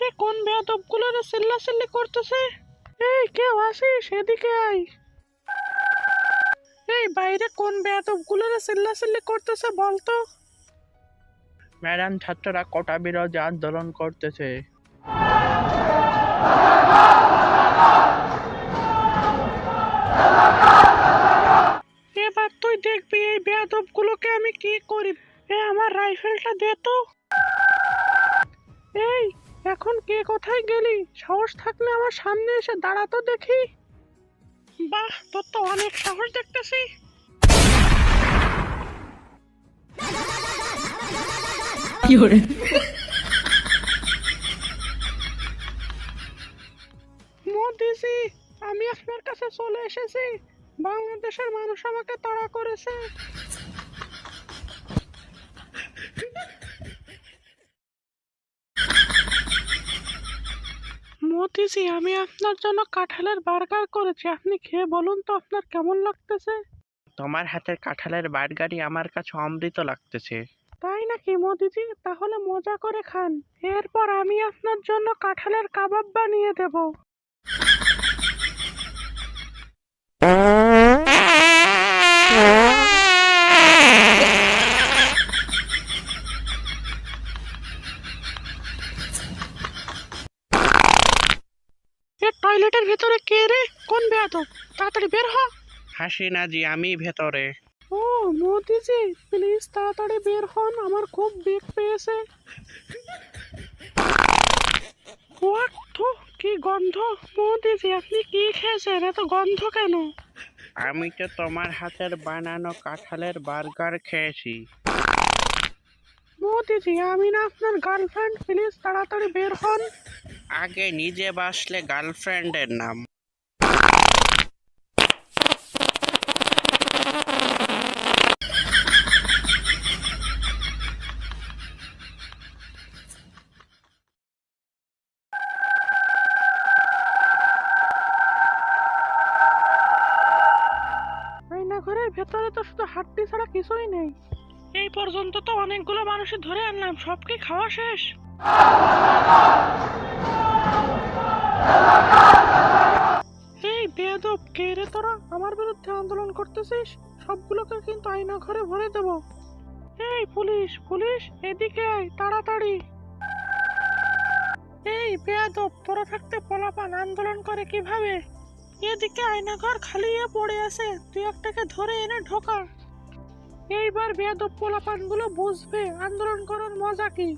বাইরে কোন বেয়াদবগুলো রে চিল্লাচিল্লি করতেছে? এই কেউ আসিস, এদিকে আয়। এই বাইরে কোন বেয়াদবগুলো রে চিল্লাচিল্লি করতেছে বলতো? ম্যাডাম, ছাত্ররা কোটা বিরোধী আন্দোলন করতেছে। এবার তুই দেখবি এই বেয়াদবগুলোকে আমি কি করি। আমার রাইফেলটা দে তো। এই এখন কে কোথায় গেলি? সাহস থাকলে আমার সামনে এসে দাঁড়া তো দেখি। বাহ, তোর তো অনেক সাহস দেখতেছি। মোদিজি, আমি আপনার কাছে চলে এসেছি। বাংলাদেশের মানুষ আমাকে তাড়া করেছে। মোদিজি, আমি আপনার জন্য কাঁঠালের বার্গার করেছি। আপনি খেয়ে বলুন তো আপনার কেমন লাগতেছে। তোমার হাতের কাঁঠালের বার্গারই আমার কাছে অমৃত লাগতেছে। তাই নাকি মোদিজি? তাহলে মজা করে খান। এরপর আমি আপনার জন্য কাঁঠালের কাবাব বানিয়ে দেব। এ টয়লেটের ভিতরে কে রে? কোন বেয়াদব? তাড়াতাড়ি বের হ। হাসিনা জি, আমি ভেতরে। ও মোদিজি, প্লিজ তাড়াতাড়ি বের হন, আমার খুব বেগ পেয়েছে। ওয়াক, থু, কি গন্ধ। মোদিজি, আপনি কি খেয়েছেন? এত গন্ধ কেন? আমি তো তোমার হাতের বানানো কাঁঠালের বার্গার খেয়েছি। মোদিজি, আমি না আপনার গার্লফ্রেন্ড, প্লিজ তাড়াতাড়ি বের হন। আগে নিজে বাসলে গার্লফ্রেন্ডের নাম। আয়নাঘরের ভেতরে তো শুধু হাড্ডি ছাড়া কিছুই নেই। এই পর্যন্ত তো অনেকগুলো মানুষই ধরে আনলাম, সব কি খাওয়া শেষ? এই বেয়াদব, কে রে তোরা? আমার বিরুদ্ধে আন্দোলন করতেছিস? সবগুলোকে কিন্তু আয়না ঘরে ভরে দেব। এই পুলিশ, পুলিশ, এদিকে আয় তাড়াতাড়ি। এই বেয়াদব, তোরা থাকতে পোলাপান আন্দোলন করে কিভাবে? এদিকে আয়নাঘর খালি পড়ে আছে, তুই একটাকে ধরে এনে ঢোকা। এইবার বেয়াদব পোলাপান গুলো বুঝবে আন্দোলন করার মজা কি।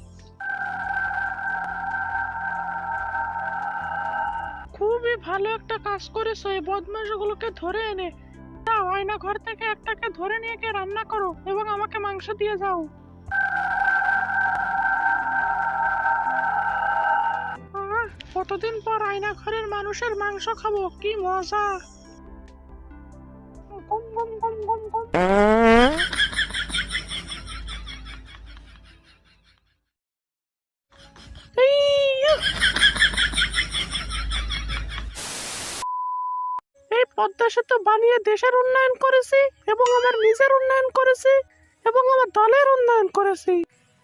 খুবই ভালো একটা কাজ করেছো, এই বদমাশগুলোকে ধরে এনে দাও। আয়না ঘর থেকে একটাকে ধরে নিয়ে গিয়ে রান্না করো এবং আমাকে মাংস দিয়ে যাও। কতদিন পর আয়না ঘরের মানুষের মাংস খাবো, কি মজা। গম গম গম গম গম। এই পদ্মা সেতু বানিয়ে দেশের উন্নয়ন করেছি এবং আমার নিজের উন্নয়ন করেছি এবং আমার দলের উন্নয়ন করেছি।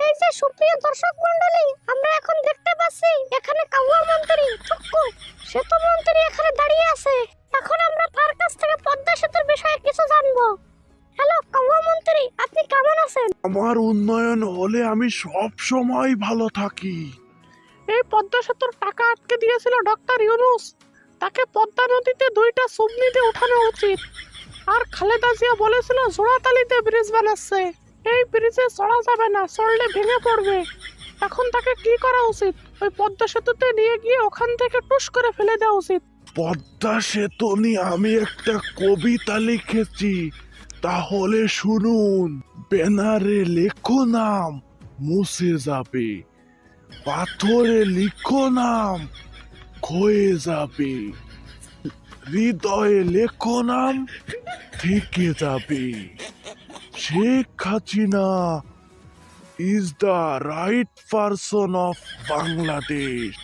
এই যে সুপ্রিয় দর্শক মণ্ডলী, আমরা এখন দেখতে পাচ্ছি এখানে কাউয়া মন্ত্রী থুক্কু সেতু মন্ত্রী এখানে দাঁড়িয়ে আছে। এখন আমরা তার কাছ থেকে পদ্মা সেতুর বিষয়ে কিছু জানবো। হ্যালো কাউয়া মন্ত্রী, আপনি কেমন আছেন? আমার উন্নয়ন হলে আমি সব সময় ভালো থাকি। এই পদ্মা সেতুর টাকা আটকে দিয়েছিল ডক্টর ইউনূস, তাকে পদ্মা নদীতে 2টা সুবনিতে উঠানো উচিত। আর খালেদা জিয়া বলেছিল জোড়াতালিতে ব্রিজ বানাচ্ছে, এই ব্রিজে চড়া যাবে না, চড়লে ভেঙে পড়বে। এখন তাকে কি করা উচিত? ওই পদ্মা সেতুতে নিয়ে গিয়ে ওখান থেকে টুস করে ফেলে দেওয়া উচিত। পদ্মা সেতু নিয়ে আমি একটা কবিতা লিখেছি, তাহলে শুনুন। ব্যানারে লেখো নাম, মুছে যাবে। পাথরে লিখো নাম, ক্ষয়ে যাবে। হৃদয়ে লেখো নাম, থেকে যাবে। Sheikh Hasina is the right person of Bangladesh.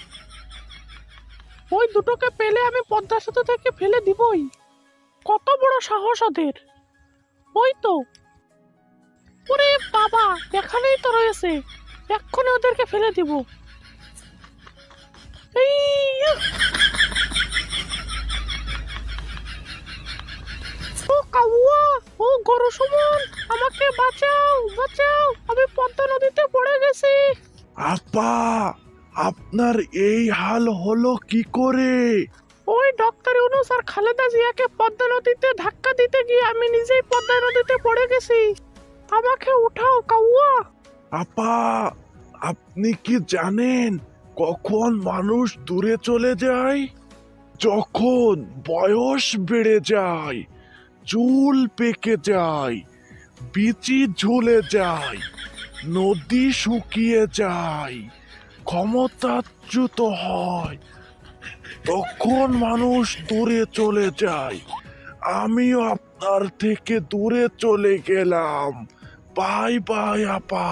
ওই দুটোকে পেলে আমি পদ্মা সেতু থেকে ফেলে দিবই। কত বড় সাহস ওদের! ওই তো, ওরে বাবা, এখানেই তো রয়েছে, এক্ষুনি ওদেরকে ফেলে দিব। এই ও কাউয়া, ও গরু সুমন, আমাকে বাঁচাও বাঁচাও, আমি পদ্মা নদীতে পড়ে গেছি। আপা, আপনার এই হাল হলো কি করে? ওই ডক্টর ইউনূস আর খালেদা জিয়াকে পদ্মা নদীতে ধাক্কা দিতে গিয়ে আমি নিজেই পদ্মা নদীতে পড়ে গেছি। আমাকে উঠাও কাউয়া। আপা, আপনি কি জানেন কখন মানুষ দূরে চলে যায়? যখন বয়স বেড়ে যায়, চুল পেকে যায়, বিচি ঝুলে যায়, নদী শুকিয়ে যায়, ক্ষমতাচ্যুত হয়, তখন মানুষ দূরে চলে যায়। আমিও আপনার থেকে দূরে চলে গেলাম। বাই বাই আপা।